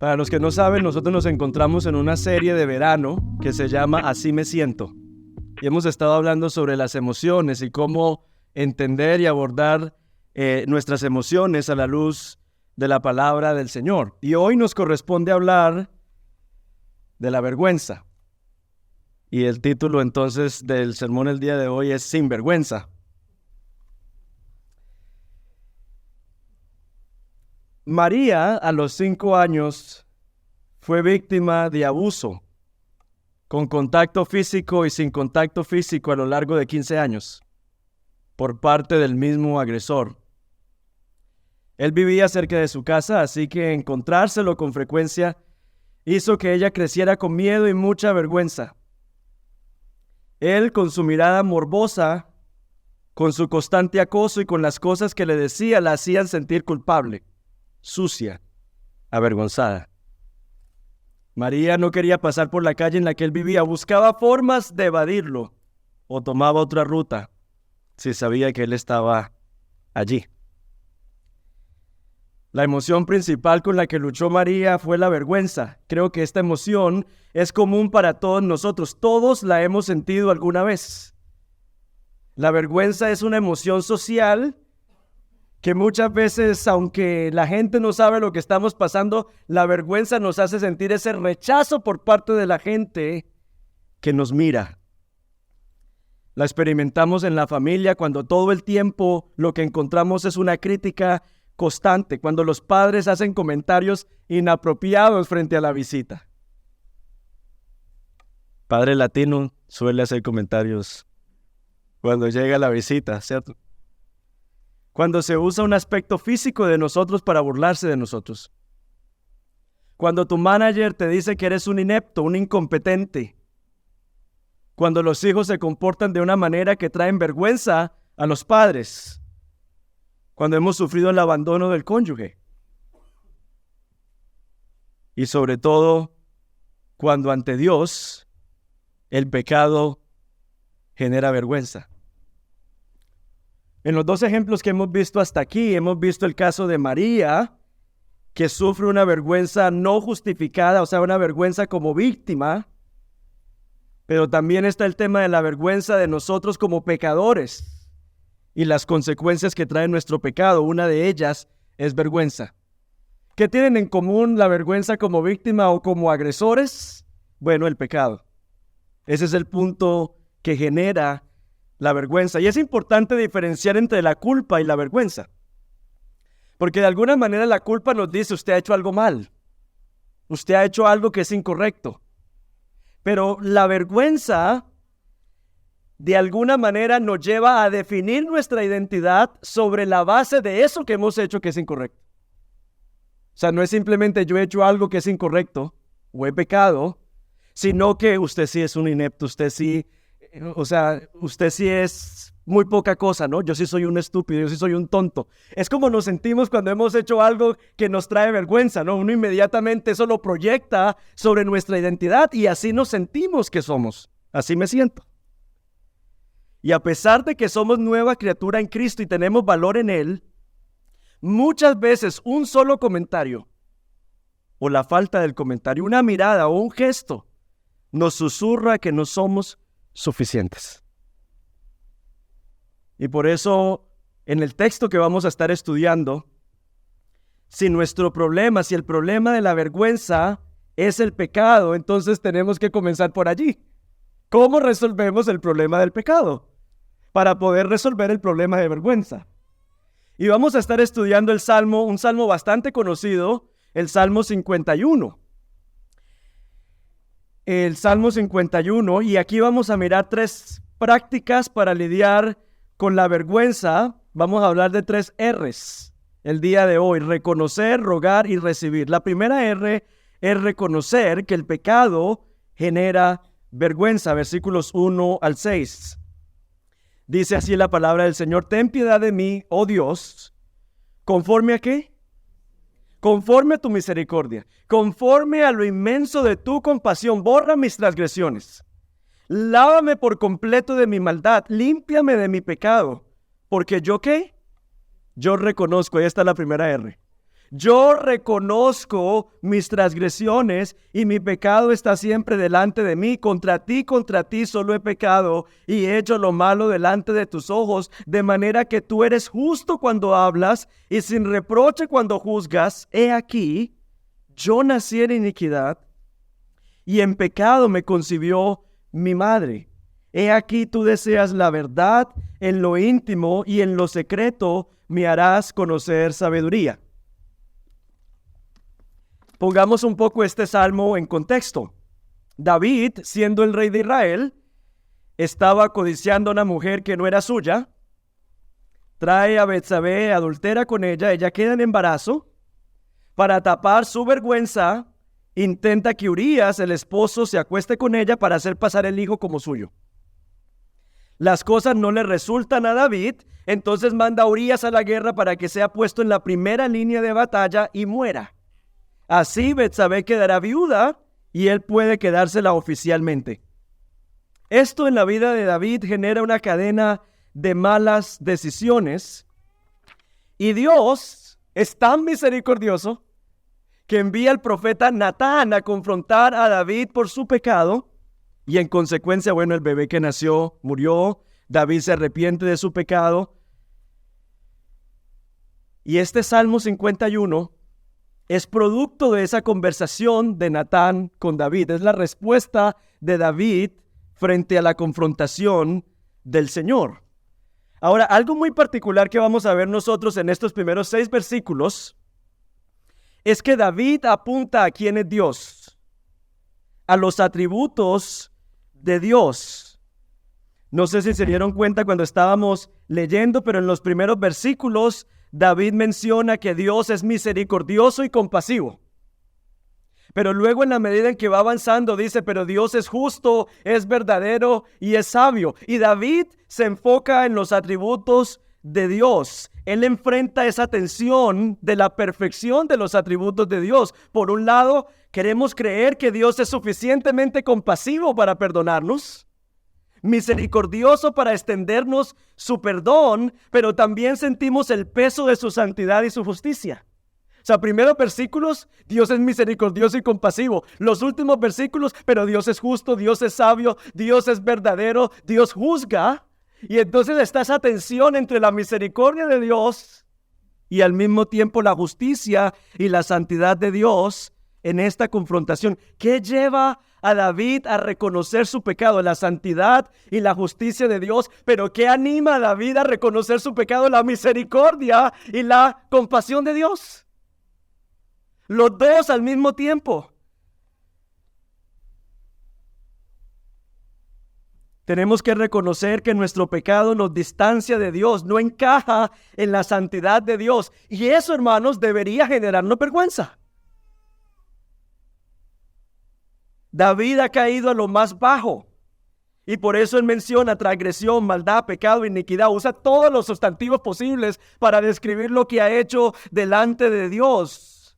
Para los que no saben, nosotros nos encontramos en una serie de verano que se llama Así me siento. Y hemos estado hablando sobre las emociones y cómo entender y abordar nuestras emociones a la luz de la palabra del Señor. Y hoy nos corresponde hablar de la vergüenza. Y el título entonces del sermón el día de hoy es Sinvergüenza. María, a los 5 años, fue víctima de abuso, con contacto físico y sin contacto físico a lo largo de 15 años, por parte del mismo agresor. Él vivía cerca de su casa, así que encontrárselo con frecuencia hizo que ella creciera con miedo y mucha vergüenza. Él, con su mirada morbosa, con su constante acoso y con las cosas que le decía, la hacían sentir culpable, sucia, avergonzada. María no quería pasar por la calle en la que él vivía, buscaba formas de evadirlo o tomaba otra ruta si sabía que él estaba allí. La emoción principal con la que luchó María fue la vergüenza. Creo que esta emoción es común para todos nosotros, todos la hemos sentido alguna vez. La vergüenza es una emoción social que muchas veces, aunque la gente no sabe lo que estamos pasando, la vergüenza nos hace sentir ese rechazo por parte de la gente que nos mira. La experimentamos en la familia cuando todo el tiempo lo que encontramos es una crítica constante, cuando los padres hacen comentarios inapropiados frente a la visita. Padre latino suele hacer comentarios cuando llega la visita, ¿cierto? Cuando se usa un aspecto físico de nosotros para burlarse de nosotros. Cuando tu manager te dice que eres un inepto, un incompetente. Cuando los hijos se comportan de una manera que traen vergüenza a los padres. Cuando hemos sufrido el abandono del cónyuge. Y sobre todo, cuando ante Dios el pecado genera vergüenza. En los 2 ejemplos que hemos visto hasta aquí, hemos visto el caso de María, que sufre una vergüenza no justificada, o sea, una vergüenza como víctima, pero también está el tema de la vergüenza de nosotros como pecadores y las consecuencias que trae nuestro pecado. Una de ellas es vergüenza. ¿Qué tienen en común la vergüenza como víctima o como agresores? Bueno, el pecado. Ese es el punto que genera la vergüenza. Y es importante diferenciar entre la culpa y la vergüenza. Porque de alguna manera la culpa nos dice, usted ha hecho algo mal. Usted ha hecho algo que es incorrecto. Pero la vergüenza, de alguna manera, nos lleva a definir nuestra identidad sobre la base de eso que hemos hecho que es incorrecto. O sea, no es simplemente yo he hecho algo que es incorrecto o he pecado, sino que usted sí es un inepto, usted sí es muy poca cosa, ¿no? Yo sí soy un estúpido, yo sí soy un tonto. Es como nos sentimos cuando hemos hecho algo que nos trae vergüenza, ¿no? Uno inmediatamente eso lo proyecta sobre nuestra identidad y así nos sentimos que somos. Así me siento. Y a pesar de que somos nueva criatura en Cristo y tenemos valor en Él, muchas veces un solo comentario o la falta del comentario, una mirada o un gesto nos susurra que no somos suficientes. Y por eso, en el texto que vamos a estar estudiando, si el problema de la vergüenza es el pecado, entonces tenemos que comenzar por allí. ¿Cómo resolvemos el problema del pecado? Para poder resolver el problema de vergüenza. Y vamos a estar estudiando un salmo bastante conocido, el Salmo 51. El Salmo 51, y aquí vamos a mirar 3 prácticas para lidiar con la vergüenza. Vamos a hablar de 3 R's el día de hoy: reconocer, rogar y recibir. La primera R es reconocer que el pecado genera vergüenza. Versículos 1 al 6. Dice así la palabra del Señor: ten piedad de mí, oh Dios, ¿conforme a qué? Conforme a tu misericordia, conforme a lo inmenso de tu compasión, borra mis transgresiones. Lávame por completo de mi maldad, límpiame de mi pecado, porque yo ¿qué? Yo reconozco, ahí está la primera R. Yo reconozco mis transgresiones y mi pecado está siempre delante de mí. Contra ti solo he pecado y he hecho lo malo delante de tus ojos, de manera que tú eres justo cuando hablas y sin reproche cuando juzgas. He aquí, yo nací en iniquidad y en pecado me concibió mi madre. He aquí tú deseas la verdad en lo íntimo y en lo secreto me harás conocer sabiduría. Pongamos un poco este salmo en contexto. David, siendo el rey de Israel, estaba codiciando a una mujer que no era suya, trae a Betsabé, adultera con ella queda en embarazo. Para tapar su vergüenza, intenta que Urías, el esposo, se acueste con ella para hacer pasar el hijo como suyo. Las cosas no le resultan a David, entonces manda a Urías a la guerra para que sea puesto en la primera línea de batalla y muera. Así Betsabé quedará viuda y él puede quedársela oficialmente. Esto en la vida de David genera una cadena de malas decisiones y Dios es tan misericordioso que envía al profeta Natán a confrontar a David por su pecado y en consecuencia, el bebé que nació murió, David se arrepiente de su pecado. Y este Salmo 51 es producto de esa conversación de Natán con David. Es la respuesta de David frente a la confrontación del Señor. Ahora, algo muy particular que vamos a ver nosotros en estos primeros 6 versículos es que David apunta a quién es Dios, a los atributos de Dios. No sé si se dieron cuenta cuando estábamos leyendo, pero en los primeros versículos David menciona que Dios es misericordioso y compasivo. Pero luego en la medida en que va avanzando dice, pero Dios es justo, es verdadero y es sabio. Y David se enfoca en los atributos de Dios. Él enfrenta esa tensión de la perfección de los atributos de Dios. Por un lado, queremos creer que Dios es suficientemente compasivo para perdonarnos, misericordioso para extendernos su perdón, pero también sentimos el peso de su santidad y su justicia. O sea, primeros versículos, Dios es misericordioso y compasivo. Los últimos versículos, pero Dios es justo, Dios es sabio, Dios es verdadero, Dios juzga. Y entonces está esa tensión entre la misericordia de Dios y al mismo tiempo la justicia y la santidad de Dios en esta confrontación. ¿Qué lleva a David a reconocer su pecado? La santidad y la justicia de Dios. ¿Pero qué anima a David a reconocer su pecado? La misericordia y la compasión de Dios. Los dos al mismo tiempo. Tenemos que reconocer que nuestro pecado nos distancia de Dios, no encaja en la santidad de Dios. Y eso, hermanos, debería generarnos vergüenza. David ha caído a lo más bajo. Y por eso él menciona transgresión, maldad, pecado, iniquidad. Usa todos los sustantivos posibles para describir lo que ha hecho delante de Dios.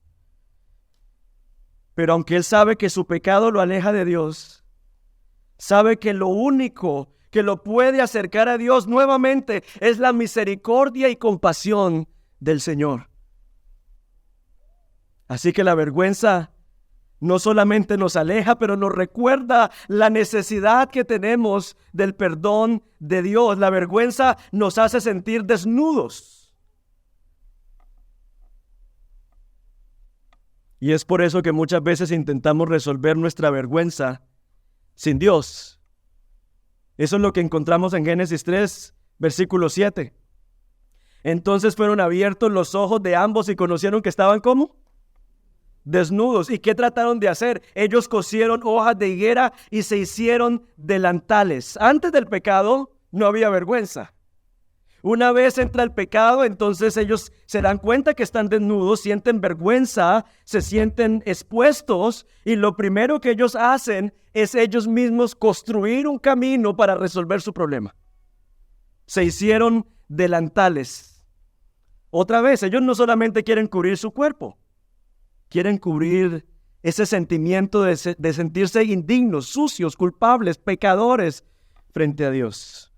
Pero aunque él sabe que su pecado lo aleja de Dios, sabe que lo único que lo puede acercar a Dios nuevamente es la misericordia y compasión del Señor. Así que la vergüenza no solamente nos aleja, pero nos recuerda la necesidad que tenemos del perdón de Dios. La vergüenza nos hace sentir desnudos. Y es por eso que muchas veces intentamos resolver nuestra vergüenza sin Dios. Eso es lo que encontramos en Génesis 3, versículo 7. Entonces fueron abiertos los ojos de ambos y conocieron que estaban ¿cómo? Desnudos. ¿Y qué trataron de hacer? Ellos cosieron hojas de higuera y se hicieron delantales. Antes del pecado no había vergüenza. Una vez entra el pecado, entonces ellos se dan cuenta que están desnudos, sienten vergüenza, se sienten expuestos y lo primero que ellos hacen es ellos mismos construir un camino para resolver su problema. Se hicieron delantales. Otra vez, ellos no solamente quieren cubrir su cuerpo, quieren cubrir ese sentimiento de sentirse indignos, sucios, culpables, pecadores frente a Dios.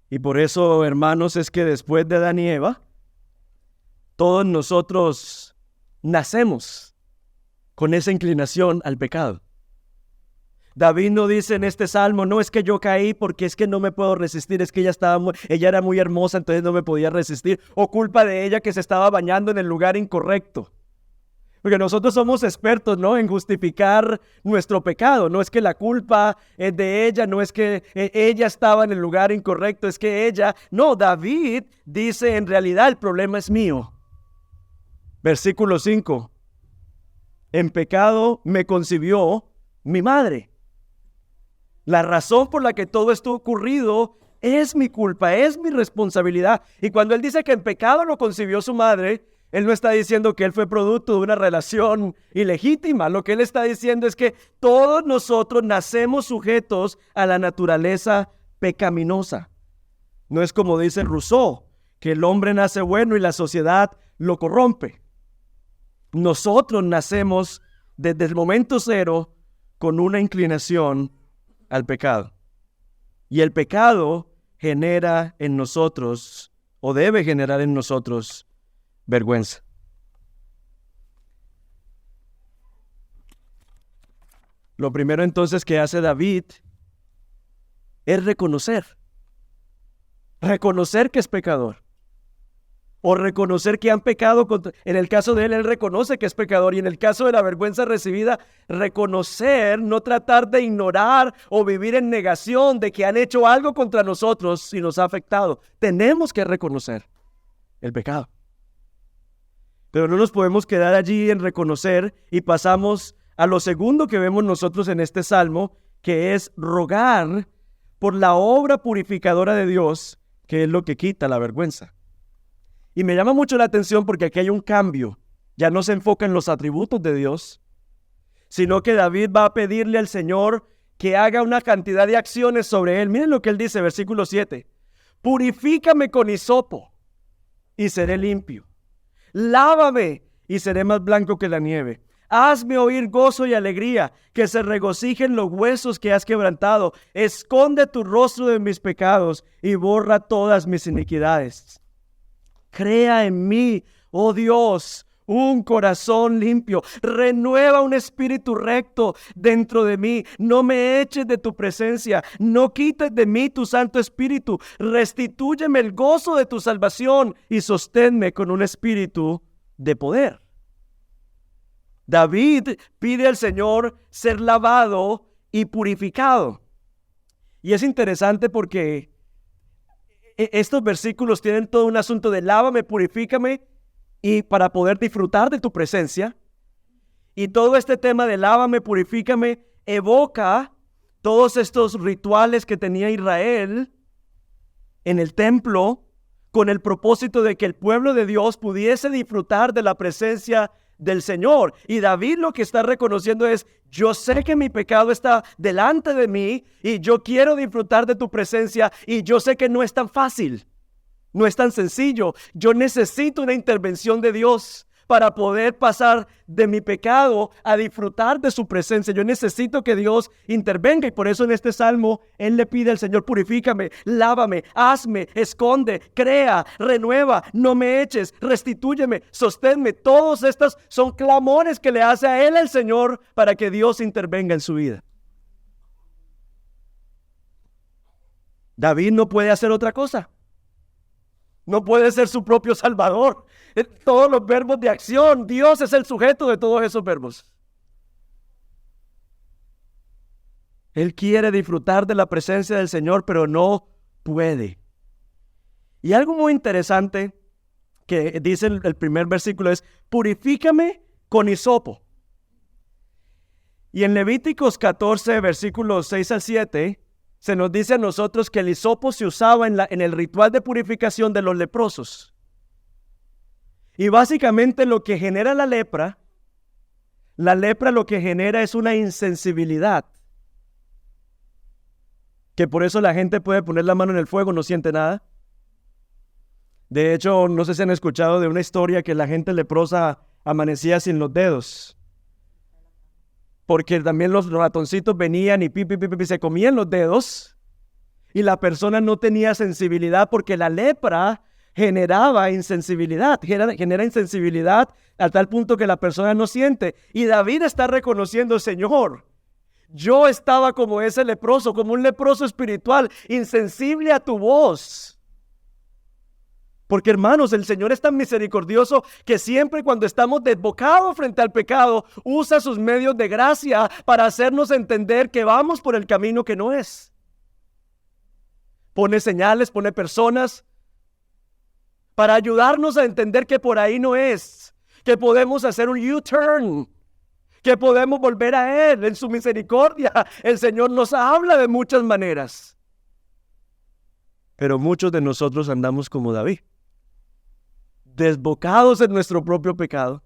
Y por eso, hermanos, es que después de Adán y Eva, Todos nosotros nacemos con esa inclinación al pecado. David no dice en este salmo, no es que yo caí porque es que no me puedo resistir, es que ella era muy hermosa, entonces no me podía resistir, o culpa de ella que se estaba bañando en el lugar incorrecto. Porque nosotros somos expertos, ¿no?, en justificar nuestro pecado. No es que la culpa es de ella, no es que ella estaba en el lugar incorrecto, es que ella... No, David dice, en realidad el problema es mío. Versículo 5. En pecado me concibió mi madre. La razón por la que todo esto ha ocurrido es mi culpa, es mi responsabilidad. Y cuando él dice que en pecado lo concibió su madre, él no está diciendo que él fue producto de una relación ilegítima. Lo que él está diciendo es que todos nosotros nacemos sujetos a la naturaleza pecaminosa. No es como dice Rousseau, que el hombre nace bueno y la sociedad lo corrompe. Nosotros nacemos desde el momento cero con una inclinación al pecado. Y el pecado genera en nosotros, o debe generar en nosotros, vergüenza. Lo primero entonces que hace David es reconocer que es pecador. O reconocer que han pecado contra... En el caso de él reconoce que es pecador. Y en el caso de la vergüenza recibida, reconocer, no tratar de ignorar o vivir en negación de que han hecho algo contra nosotros y nos ha afectado. Tenemos que reconocer el pecado. Pero no nos podemos quedar allí en reconocer y pasamos a lo segundo que vemos nosotros en este salmo, que es rogar por la obra purificadora de Dios, que es lo que quita la vergüenza. Y me llama mucho la atención porque aquí hay un cambio. Ya no se enfoca en los atributos de Dios, sino que David va a pedirle al Señor que haga una cantidad de acciones sobre él. Miren lo que él dice, versículo 7. Purifícame con hisopo y seré limpio. Lávame y seré más blanco que la nieve. Hazme oír gozo y alegría, que se regocijen los huesos que has quebrantado. Esconde tu rostro de mis pecados y borra todas mis iniquidades. Crea en mí, oh Dios, un corazón limpio. Renueva un espíritu recto dentro de mí. No me eches de tu presencia. No quites de mí tu Santo Espíritu. Restitúyeme el gozo de tu salvación y sosténme con un espíritu de poder. David pide al Señor ser lavado y purificado. Y es interesante porque estos versículos tienen todo un asunto de lávame, purifícame, y para poder disfrutar de tu presencia. Y todo este tema de lávame, purifícame, evoca todos estos rituales que tenía Israel en el templo, con el propósito de que el pueblo de Dios pudiese disfrutar de la presencia del Señor. Y David lo que está reconociendo es: yo sé que mi pecado está delante de mí y yo quiero disfrutar de tu presencia, y yo sé que no es tan fácil, no es tan sencillo. Yo necesito una intervención de Dios para poder pasar de mi pecado a disfrutar de su presencia. Yo necesito que Dios intervenga, y por eso en este salmo él le pide al Señor: purifícame, lávame, hazme, esconde, crea, renueva, no me eches, restitúyeme, sosténme. Todos estos son clamores que le hace a él el Señor para que Dios intervenga en su vida. David no puede hacer otra cosa. No puede ser su propio salvador. Todos los verbos de acción, Dios es el sujeto de todos esos verbos. Él quiere disfrutar de la presencia del Señor, pero no puede. Y algo muy interesante que dice el primer versículo es: purifícame con hisopo. Y en Levíticos 14, versículos 6 al 7, se nos dice a nosotros que el hisopo se usaba en el ritual de purificación de los leprosos. Y básicamente lo que genera la lepra lo que genera es una insensibilidad. Que por eso la gente puede poner la mano en el fuego, no siente nada. De hecho, no sé si han escuchado de una historia que la gente leprosa amanecía sin los dedos. Porque también los ratoncitos venían y se comían los dedos, y la persona no tenía sensibilidad porque la lepra generaba insensibilidad, genera insensibilidad a tal punto que la persona no siente. Y David está reconociendo, Señor, yo estaba como ese leproso, como un leproso espiritual, insensible a tu voz. Porque hermanos, el Señor es tan misericordioso que siempre cuando estamos desbocados frente al pecado, usa sus medios de gracia para hacernos entender que vamos por el camino que no es. Pone señales, pone personas para ayudarnos a entender que por ahí no es, que podemos hacer un U-turn, que podemos volver a Él en su misericordia. El Señor nos habla de muchas maneras. Pero muchos de nosotros andamos como David, desbocados en nuestro propio pecado.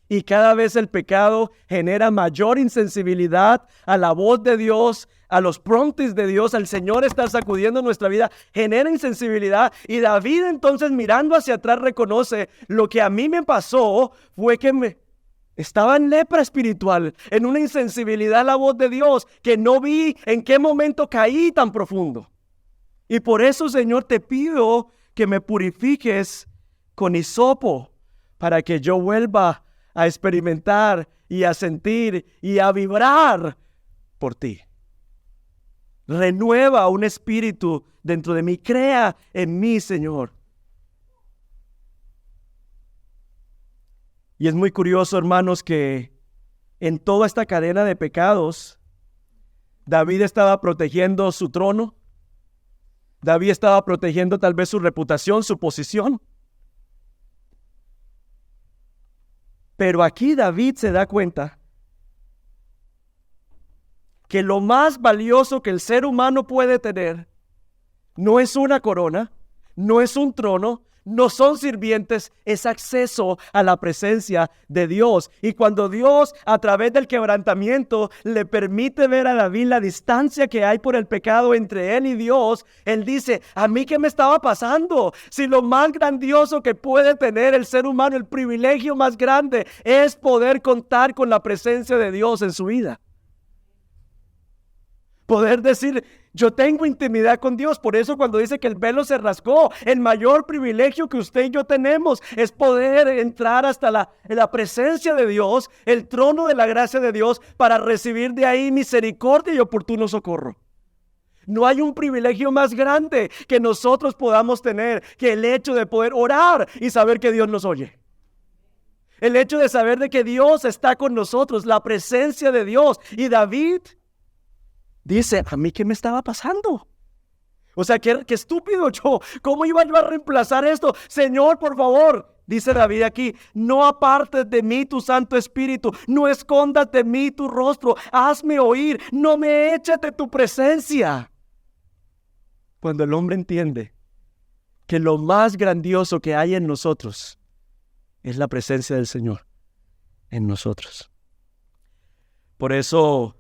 Y cada vez el pecado genera mayor insensibilidad a la voz de Dios, a los promptings de Dios. El Señor está sacudiendo nuestra vida, genera insensibilidad. Y David entonces, mirando hacia atrás, reconoce: lo que a mí me pasó fue que estaba en lepra espiritual, en una insensibilidad a la voz de Dios, que no vi en qué momento caí tan profundo. Y por eso, Señor, te pido que me purifiques con hisopo, para que yo vuelva a experimentar y a sentir y a vibrar por ti. Renueva un espíritu dentro de mí, crea en mí, Señor. Y es muy curioso, hermanos, que en toda esta cadena de pecados, David estaba protegiendo su trono. David estaba protegiendo tal vez su reputación, su posición. Pero aquí David se da cuenta que lo más valioso que el ser humano puede tener no es una corona, no es un trono, no son sirvientes, es acceso a la presencia de Dios. Y cuando Dios, a través del quebrantamiento, le permite ver a David la distancia que hay por el pecado entre él y Dios, él dice: ¿a mí qué me estaba pasando? Si lo más grandioso que puede tener el ser humano, el privilegio más grande, es poder contar con la presencia de Dios en su vida. Poder decir: yo tengo intimidad con Dios. Por eso cuando dice que el velo se rasgó, el mayor privilegio que usted y yo tenemos es poder entrar hasta la presencia de Dios, el trono de la gracia de Dios, para recibir de ahí misericordia y oportuno socorro. No hay un privilegio más grande que nosotros podamos tener que el hecho de poder orar y saber que Dios nos oye. El hecho de saber de que Dios está con nosotros, la presencia de Dios. Y David dice: ¿a mí qué me estaba pasando? O sea, qué estúpido yo. ¿Cómo iba yo a reemplazar esto? Señor, por favor, dice David aquí: no apartes de mí tu Santo Espíritu, no escondas de mí tu rostro, hazme oír, no me eches de tu presencia. Cuando el hombre entiende que lo más grandioso que hay en nosotros es la presencia del Señor en nosotros. Por eso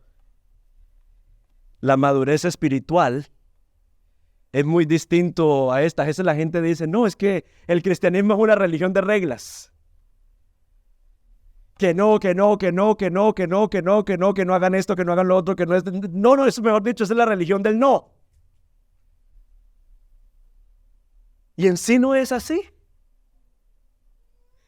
la madurez espiritual es muy distinto a esta. A veces la gente dice: no, es que el cristianismo es una religión de reglas. Que no hagan esto, que no hagan lo otro, que no es... No, eso mejor dicho, esa es la religión del no. Y en sí no es así.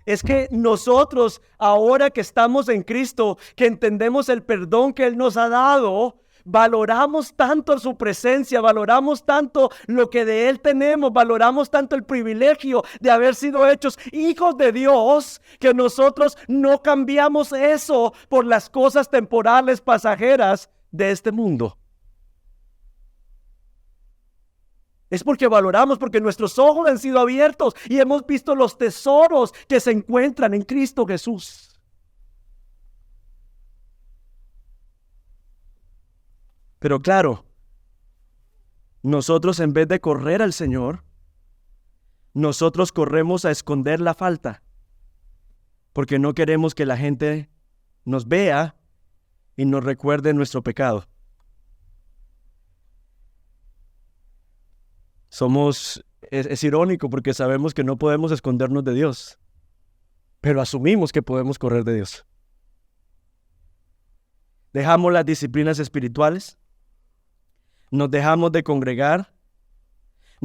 Es que nosotros, ahora que estamos en Cristo, que entendemos el perdón que Él nos ha dado, valoramos tanto su presencia, valoramos tanto lo que de Él tenemos, valoramos tanto el privilegio de haber sido hechos hijos de Dios, que nosotros no cambiamos eso por las cosas temporales, pasajeras de este mundo. Es porque valoramos, porque nuestros ojos han sido abiertos y hemos visto los tesoros que se encuentran en Cristo Jesús. Pero claro, nosotros en vez de correr al Señor, nosotros corremos a esconder la falta, porque no queremos que la gente nos vea y nos recuerde nuestro pecado. Es irónico porque sabemos que no podemos escondernos de Dios, pero asumimos que podemos correr de Dios. Dejamos las disciplinas espirituales, nos dejamos de congregar,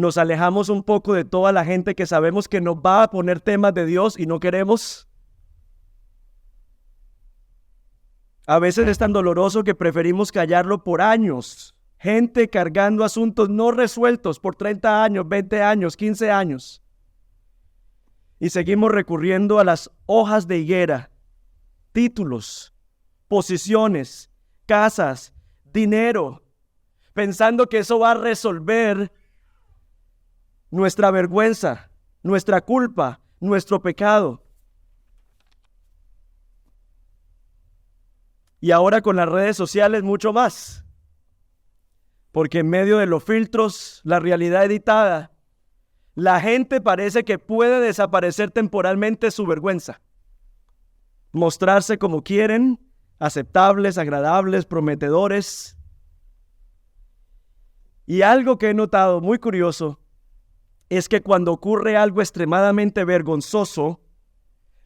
nos alejamos un poco de toda la gente que sabemos que nos va a poner temas de Dios y no queremos. A veces es tan doloroso que preferimos callarlo por años. Gente cargando asuntos no resueltos por 30 años, 20 años, 15 años. Y seguimos recurriendo a las hojas de higuera, títulos, posiciones, casas, dinero, pensando que eso va a resolver nuestra vergüenza, nuestra culpa, nuestro pecado. Y ahora con las redes sociales mucho más. Porque en medio de los filtros, la realidad editada, la gente parece que puede desaparecer temporalmente su vergüenza. Mostrarse como quieren, aceptables, agradables, prometedores. Y algo que he notado muy curioso es que cuando ocurre algo extremadamente vergonzoso,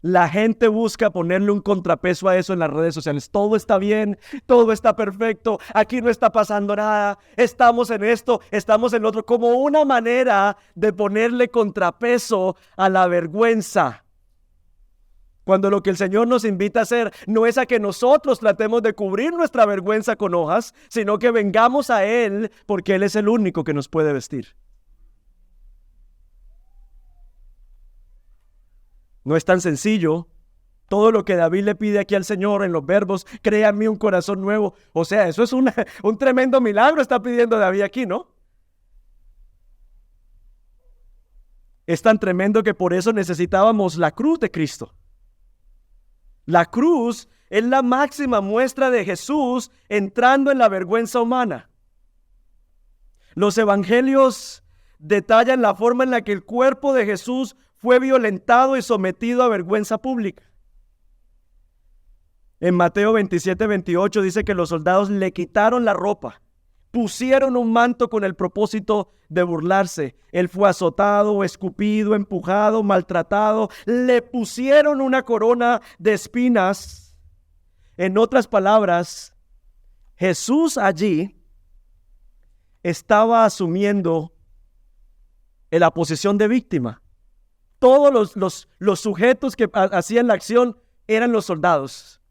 la gente busca ponerle un contrapeso a eso en las redes sociales. Todo está bien, todo está perfecto, aquí no está pasando nada, estamos en esto, estamos en lo otro, como una manera de ponerle contrapeso a la vergüenza. Cuando lo que el Señor nos invita a hacer no es a que nosotros tratemos de cubrir nuestra vergüenza con hojas, sino que vengamos a Él porque Él es el único que nos puede vestir. No es tan sencillo. Todo lo que David le pide aquí al Señor en los verbos, crea en mí un corazón nuevo. O sea, eso es un tremendo milagro está pidiendo David aquí, ¿no? Es tan tremendo que por eso necesitábamos la cruz de Cristo. La cruz es la máxima muestra de Jesús entrando en la vergüenza humana. Los evangelios detallan la forma en la que el cuerpo de Jesús fue violentado y sometido a vergüenza pública. En Mateo 27-28 dice que los soldados le quitaron la ropa, pusieron un manto con el propósito de burlarse. Él fue azotado, escupido, empujado, maltratado. Le pusieron una corona de espinas. En otras palabras, Jesús allí estaba asumiendo la posición de víctima. Todos los sujetos que hacían la acción eran los soldados.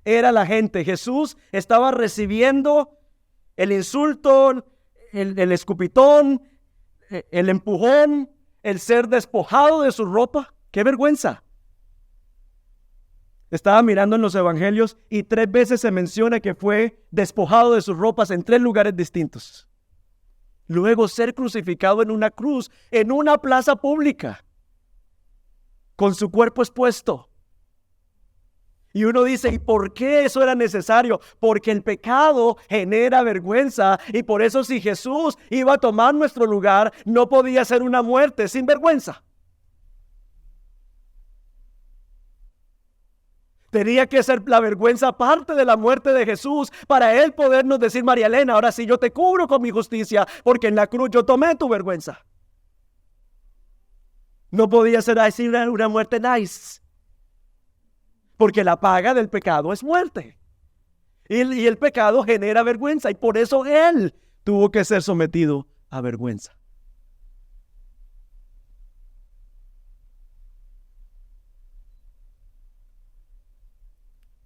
Era la gente. Jesús estaba recibiendo el insulto, el escupitón, el empujón, el ser despojado de su ropa. ¡Qué vergüenza! Estaba mirando en los evangelios y 3 veces se menciona que fue despojado de sus ropas en 3 lugares distintos. Luego ser crucificado en una cruz, en una plaza pública, con su cuerpo expuesto. Y uno dice, ¿y por qué eso era necesario? Porque el pecado genera vergüenza y por eso si Jesús iba a tomar nuestro lugar, no podía ser una muerte sin vergüenza. Tenía que ser la vergüenza parte de la muerte de Jesús para Él podernos decir, María Elena, ahora sí yo te cubro con mi justicia porque en la cruz yo tomé tu vergüenza. No podía ser así una muerte nice. Porque la paga del pecado es muerte. Y el pecado genera vergüenza. Y por eso Él tuvo que ser sometido a vergüenza.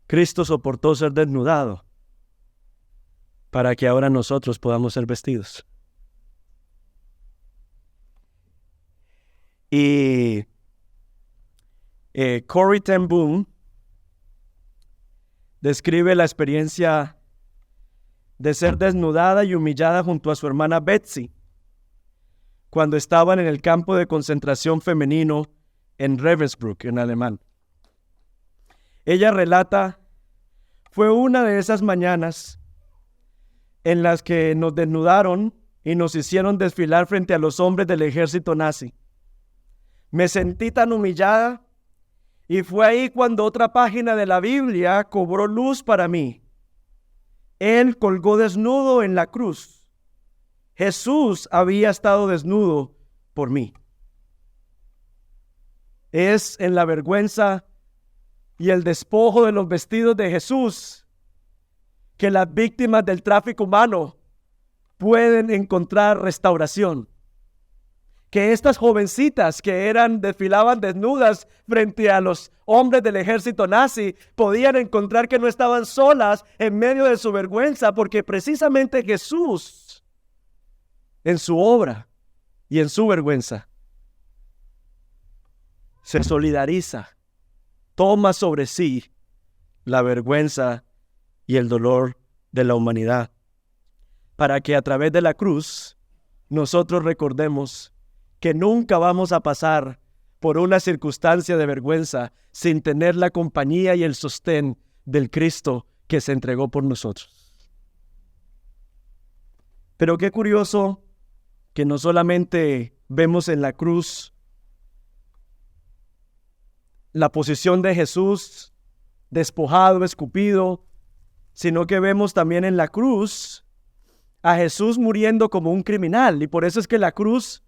Cristo soportó ser desnudado para que ahora nosotros podamos ser vestidos. Y Corrie ten Boom describe la experiencia de ser desnudada y humillada junto a su hermana Betsy cuando estaban en el campo de concentración femenino en Ravensbrück, en alemán. Ella relata, fue una de esas mañanas en las que nos desnudaron y nos hicieron desfilar frente a los hombres del ejército nazi. Me sentí tan humillada y fue ahí cuando otra página de la Biblia cobró luz para mí. Él colgó desnudo en la cruz. Jesús había estado desnudo por mí. Es en la vergüenza y el despojo de los vestidos de Jesús que las víctimas del tráfico humano pueden encontrar restauración. que estas jovencitas que desfilaban desnudas frente a los hombres del ejército nazi podían encontrar que no estaban solas en medio de su vergüenza, porque precisamente Jesús, en su obra y en su vergüenza, se solidariza, toma sobre sí la vergüenza y el dolor de la humanidad, para que a través de la cruz nosotros recordemos que nunca vamos a pasar por una circunstancia de vergüenza sin tener la compañía y el sostén del Cristo que se entregó por nosotros. Pero qué curioso que no solamente vemos en la cruz la posición de Jesús despojado, escupido, sino que vemos también en la cruz a Jesús muriendo como un criminal. Y por eso es que la cruz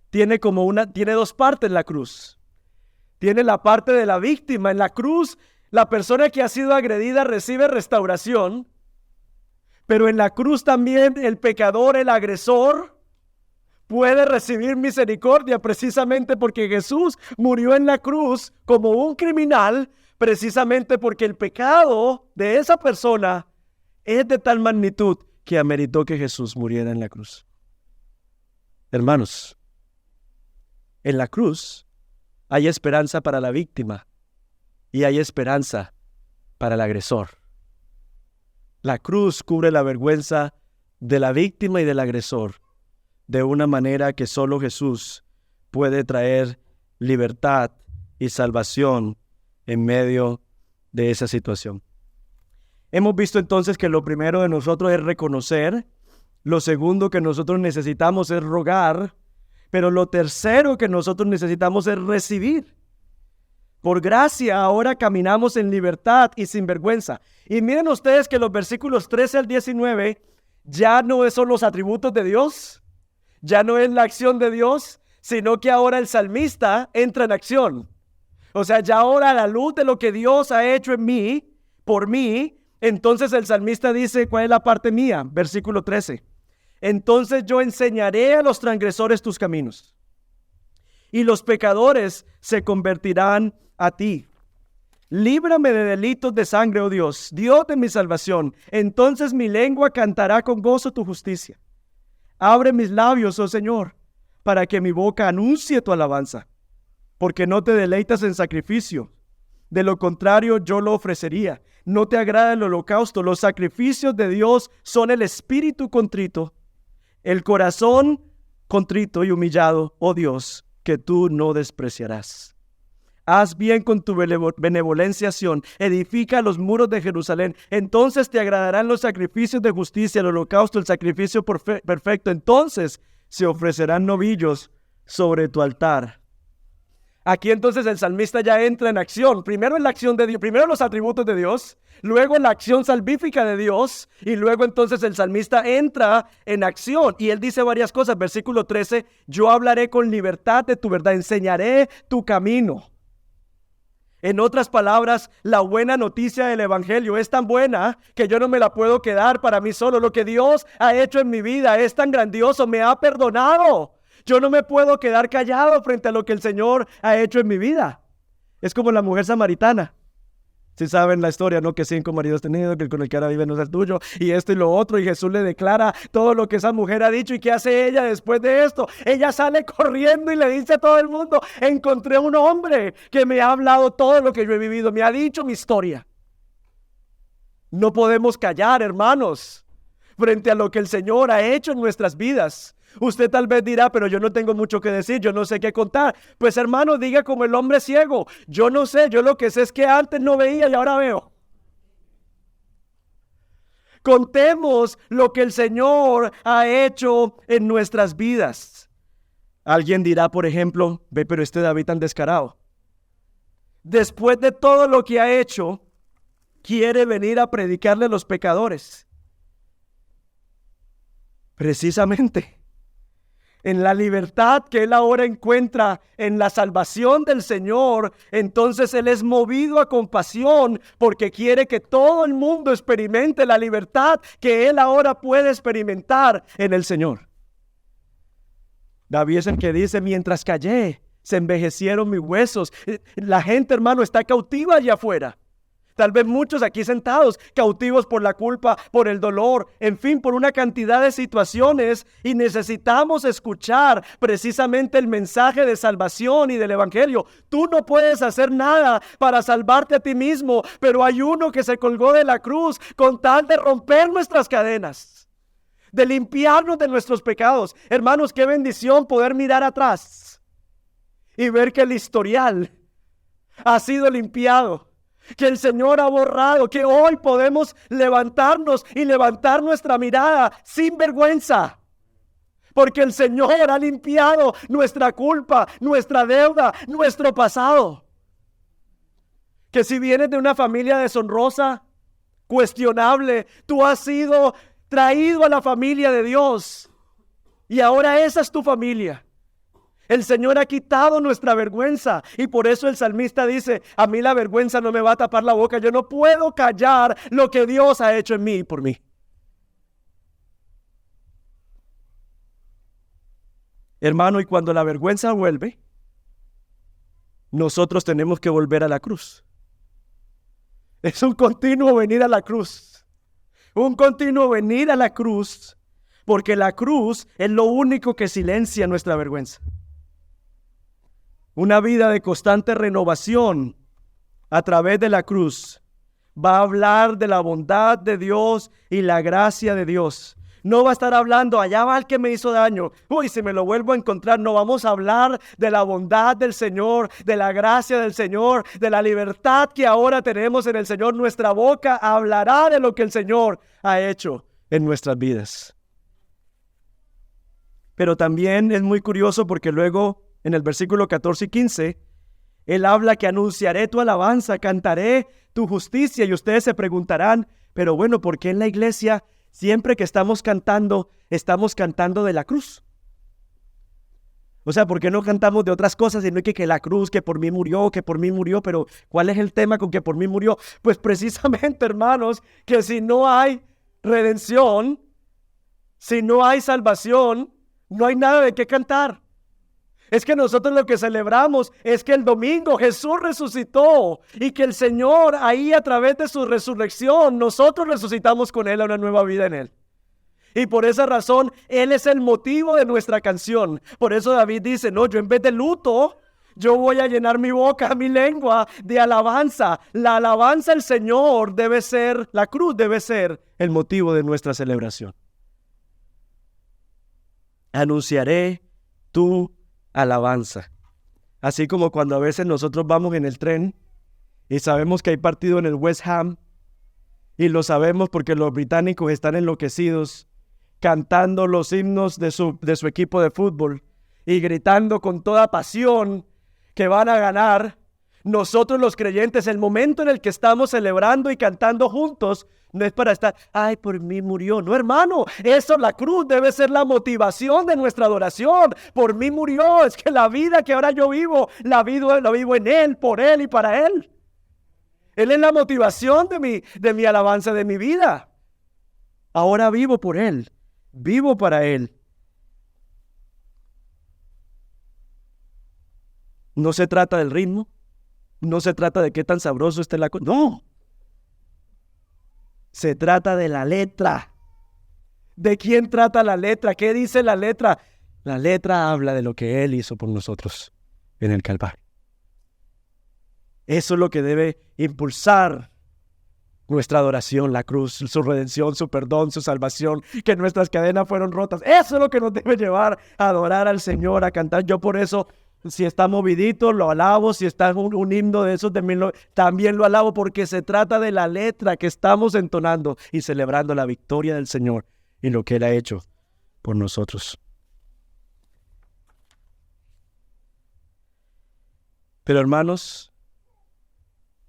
tiene dos partes la cruz. Tiene la parte de la víctima. En la cruz, la persona que ha sido agredida recibe restauración. Pero en la cruz también el pecador, el agresor, puede recibir misericordia, precisamente porque Jesús murió en la cruz como un criminal, precisamente porque el pecado de esa persona es de tal magnitud que ameritó que Jesús muriera en la cruz. Hermanos, en la cruz hay esperanza para la víctima y hay esperanza para el agresor. La cruz cubre la vergüenza de la víctima y del agresor de una manera que solo Jesús puede traer libertad y salvación en medio de esa situación. Hemos visto entonces que lo primero de nosotros es reconocer, lo segundo que nosotros necesitamos es rogar, pero lo tercero que nosotros necesitamos es recibir. Por gracia ahora caminamos en libertad y sin vergüenza. Y miren ustedes que los versículos 13 al 19 ya no son los atributos de Dios, ya no es la acción de Dios, sino que ahora el salmista entra en acción. O sea, ya ahora a la luz de lo que Dios ha hecho en mí, por mí, entonces el salmista dice, ¿cuál es la parte mía? Versículo 13. Entonces yo enseñaré a los transgresores tus caminos, y los pecadores se convertirán a ti. Líbrame de delitos de sangre, oh Dios, Dios de mi salvación. Entonces mi lengua cantará con gozo tu justicia. Abre mis labios, oh Señor, para que mi boca anuncie tu alabanza, porque no te deleitas en sacrificio. De lo contrario, yo lo ofrecería. No te agrada el holocausto. Los sacrificios de Dios son el espíritu contrito, el corazón contrito y humillado, oh Dios, que tú no despreciarás. Haz bien con tu benevolencia, Sión. Edifica los muros de Jerusalén. Entonces te agradarán los sacrificios de justicia, el holocausto, el sacrificio perfecto. Entonces se ofrecerán novillos sobre tu altar. Aquí entonces el salmista ya entra en acción. Primero en la acción de Dios, primero los atributos de Dios, luego en la acción salvífica de Dios, y luego entonces el salmista entra en acción. Y él dice varias cosas. Versículo 13, yo hablaré con libertad de tu verdad, enseñaré tu camino. En otras palabras, la buena noticia del evangelio es tan buena que yo no me la puedo quedar para mí solo. Lo que Dios ha hecho en mi vida es tan grandioso, me ha perdonado. Yo no me puedo quedar callado frente a lo que el Señor ha hecho en mi vida. Es como la mujer samaritana. Si saben la historia, ¿no? Que 5 maridos tenido, que el con el que ahora vive no es el tuyo, y esto y lo otro, y Jesús le declara todo lo que esa mujer ha dicho. ¿Y qué hace ella después de esto? Ella sale corriendo y le dice a todo el mundo, encontré un hombre que me ha hablado todo lo que yo he vivido, me ha dicho mi historia. No podemos callar, hermanos, frente a lo que el Señor ha hecho en nuestras vidas. Usted tal vez dirá, pero yo no tengo mucho que decir, yo no sé qué contar. Pues hermano, diga como el hombre ciego, yo no sé, yo lo que sé es que antes no veía y ahora veo. Contemos lo que el Señor ha hecho en nuestras vidas. Alguien dirá, por ejemplo, ve, pero este David tan descarado. Después de todo lo que ha hecho, quiere venir a predicarle a los pecadores. Precisamente en la libertad que él ahora encuentra en la salvación del Señor, entonces él es movido a compasión porque quiere que todo el mundo experimente la libertad que él ahora puede experimentar en el Señor. David es el que dice, mientras callé, se envejecieron mis huesos. La gente, hermano, está cautiva allá afuera. Tal vez muchos aquí sentados, cautivos por la culpa, por el dolor, en fin, por una cantidad de situaciones. Y necesitamos escuchar precisamente el mensaje de salvación y del evangelio. Tú no puedes hacer nada para salvarte a ti mismo, pero hay uno que se colgó de la cruz con tal de romper nuestras cadenas, de limpiarnos de nuestros pecados. Hermanos, qué bendición poder mirar atrás y ver que el historial ha sido limpiado, que el Señor ha borrado, que hoy podemos levantarnos y levantar nuestra mirada sin vergüenza, porque el Señor ha limpiado nuestra culpa, nuestra deuda, nuestro pasado. Que si vienes de una familia deshonrosa, cuestionable, tú has sido traído a la familia de Dios y ahora esa es tu familia. El Señor ha quitado nuestra vergüenza y por eso el salmista dice, a mí la vergüenza no me va a tapar la boca, yo no puedo callar lo que Dios ha hecho en mí y por mí. Hermano, y cuando la vergüenza vuelve, nosotros tenemos que volver a la cruz. Es un continuo venir a la cruz. Un continuo venir a la cruz, porque la cruz es lo único que silencia nuestra vergüenza. Una vida de constante renovación a través de la cruz va a hablar de la bondad de Dios y la gracia de Dios. No va a estar hablando, allá va el que me hizo daño. Uy, si me lo vuelvo a encontrar. No, vamos a hablar de la bondad del Señor, de la gracia del Señor, de la libertad que ahora tenemos en el Señor. Nuestra boca hablará de lo que el Señor ha hecho en nuestras vidas. Pero también es muy curioso porque luego en el versículo 14 y 15, Él habla que anunciaré tu alabanza, cantaré tu justicia. Y ustedes se preguntarán, pero bueno, ¿por qué en la iglesia siempre que estamos cantando de la cruz? O sea, ¿por qué no cantamos de otras cosas? Sino que la cruz, que por mí murió, pero ¿cuál es el tema con que por mí murió? Pues precisamente, hermanos, que si no hay redención, si no hay salvación, no hay nada de qué cantar. Es que nosotros lo que celebramos es que el domingo Jesús resucitó y que el Señor ahí a través de su resurrección, nosotros resucitamos con Él a una nueva vida en Él. Y por esa razón, Él es el motivo de nuestra canción. Por eso David dice, no, yo en vez de luto, yo voy a llenar mi boca, mi lengua de alabanza. La alabanza al Señor debe ser, la cruz debe ser el motivo de nuestra celebración. Anunciaré tu alabanza. Así como cuando a veces nosotros vamos en el tren y sabemos que hay partido en el West Ham y lo sabemos porque los británicos están enloquecidos cantando los himnos de su equipo de fútbol y gritando con toda pasión que van a ganar. Nosotros los creyentes, el momento en el que estamos celebrando y cantando juntos, no es para estar, ay, por mí murió. No, hermano, eso, la cruz debe ser la motivación de nuestra adoración. Por mí murió, es que la vida que ahora yo vivo, la vivo en Él, por Él y para Él. Él es la motivación de mi alabanza, de mi vida. Ahora vivo por Él, vivo para Él. No se trata del ritmo, no se trata de qué tan sabroso esté la cosa, no. Se trata de la letra. ¿De quién trata la letra? ¿Qué dice la letra? La letra habla de lo que Él hizo por nosotros en el Calvario. Eso es lo que debe impulsar nuestra adoración, la cruz, su redención, su perdón, su salvación, que nuestras cadenas fueron rotas. Eso es lo que nos debe llevar a adorar al Señor, a cantar. Yo por eso, si está movidito, lo alabo. Si está un himno de esos, también lo alabo, porque se trata de la letra que estamos entonando y celebrando la victoria del Señor y lo que Él ha hecho por nosotros. Pero hermanos,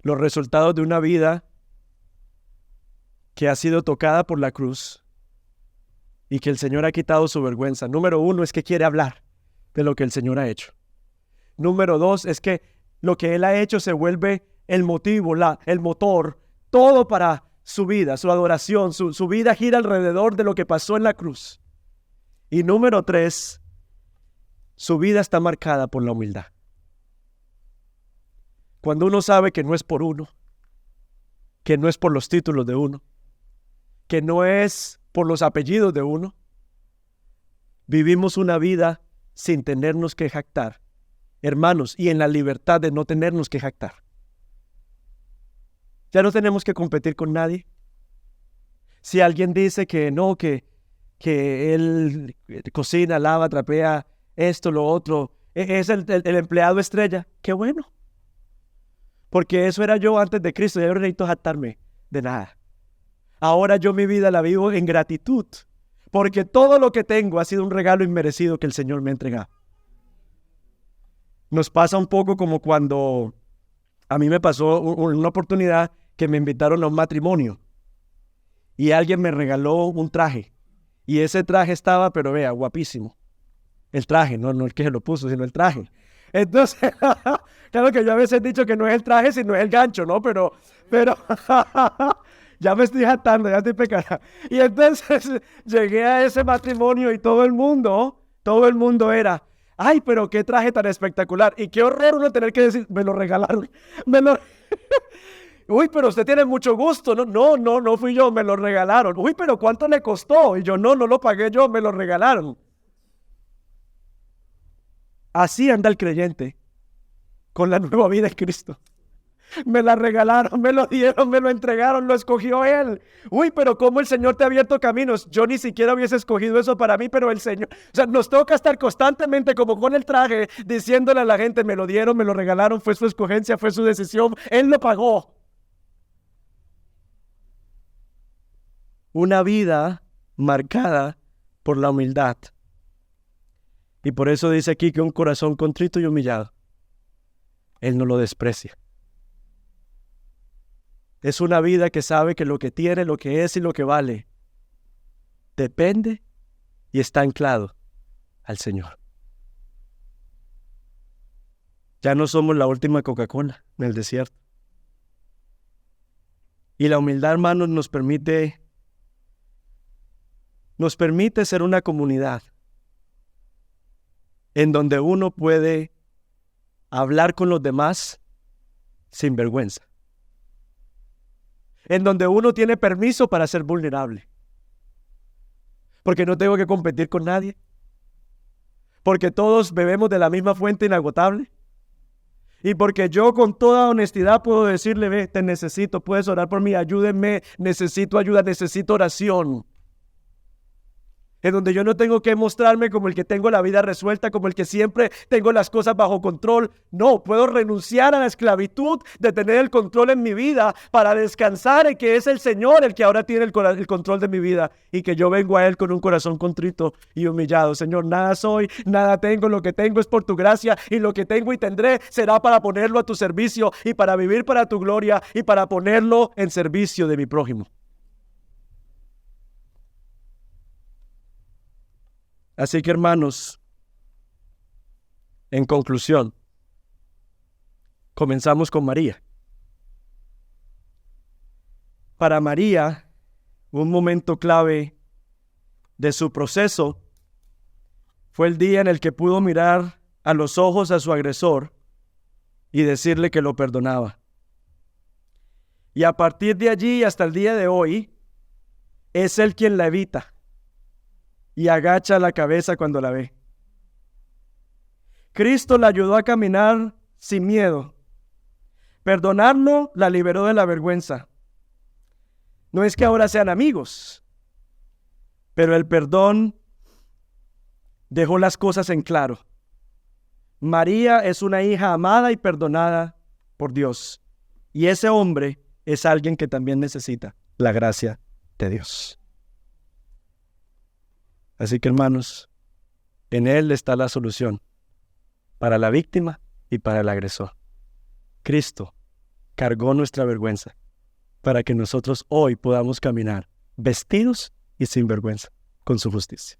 los resultados de una vida que ha sido tocada por la cruz y que el Señor ha quitado su vergüenza. Número 1 es que quiere hablar de lo que el Señor ha hecho. Número 2 es que lo que Él ha hecho se vuelve el motivo, el motor, todo para su vida, su adoración, su vida gira alrededor de lo que pasó en la cruz. Y número 3, su vida está marcada por la humildad. Cuando uno sabe que no es por uno, que no es por los títulos de uno, que no es por los apellidos de uno, vivimos una vida sin tenernos que jactar, hermanos, y en la libertad de no tenernos que jactar. Ya no tenemos que competir con nadie. Si alguien dice que no, que él cocina, lava, trapea, esto, lo otro, es el empleado estrella, qué bueno. Porque eso era yo antes de Cristo, ya no necesito jactarme de nada. Ahora yo mi vida la vivo en gratitud, porque todo lo que tengo ha sido un regalo inmerecido que el Señor me ha entregado. Nos pasa un poco como cuando a mí me pasó una oportunidad que me invitaron a un matrimonio y alguien me regaló un traje y ese traje estaba, pero vea, guapísimo. El traje, no el que se lo puso, sino el traje. Entonces, claro que yo a veces he dicho que no es el traje, sino es el gancho, ¿no? Pero ya me estoy jactando, ya estoy pecando. Y entonces llegué a ese matrimonio y todo el mundo era, ay, pero qué traje tan espectacular. Y qué horror uno tener que decir, me lo regalaron. Uy, pero usted tiene mucho gusto. No fui yo, me lo regalaron. Uy, pero ¿cuánto le costó? Y yo, no lo pagué yo, me lo regalaron. Así anda el creyente con la nueva vida en Cristo. Me la regalaron, me lo dieron, me lo entregaron, lo escogió Él. Uy, pero cómo el Señor te ha abierto caminos. Yo ni siquiera hubiese escogido eso para mí, pero el Señor... O sea, nos toca estar constantemente como con el traje, diciéndole a la gente, me lo dieron, me lo regalaron, fue su escogencia, fue su decisión, Él lo pagó. Una vida marcada por la humildad. Y por eso dice aquí que un corazón contrito y humillado, Él no lo desprecia. Es una vida que sabe que lo que tiene, lo que es y lo que vale, depende y está anclado al Señor. Ya no somos la última Coca-Cola en el desierto. Y la humildad, hermanos, nos permite ser una comunidad en donde uno puede hablar con los demás sin vergüenza. En donde uno tiene permiso para ser vulnerable. Porque no tengo que competir con nadie. Porque todos bebemos de la misma fuente inagotable. Y porque yo con toda honestidad puedo decirle, ve, te necesito, puedes orar por mí, ayúdenme, necesito ayuda, necesito oración. En donde yo no tengo que mostrarme como el que tengo la vida resuelta, como el que siempre tengo las cosas bajo control. No, puedo renunciar a la esclavitud de tener el control en mi vida para descansar en que es el Señor el que ahora tiene el control de mi vida y que yo vengo a Él con un corazón contrito y humillado. Señor, nada soy, nada tengo, lo que tengo es por tu gracia y lo que tengo y tendré será para ponerlo a tu servicio y para vivir para tu gloria y para ponerlo en servicio de mi prójimo. Así que, hermanos, en conclusión, comenzamos con María. Para María, un momento clave de su proceso fue el día en el que pudo mirar a los ojos a su agresor y decirle que lo perdonaba. Y a partir de allí hasta el día de hoy, es Él quien la evita y agacha la cabeza cuando la ve. Cristo la ayudó a caminar sin miedo. Perdonarlo la liberó de la vergüenza. No es que ahora sean amigos, pero el perdón dejó las cosas en claro. María es una hija amada y perdonada por Dios. Y ese hombre es alguien que también necesita la gracia de Dios. Así que, hermanos, en Él está la solución para la víctima y para el agresor. Cristo cargó nuestra vergüenza para que nosotros hoy podamos caminar vestidos y sin vergüenza con su justicia.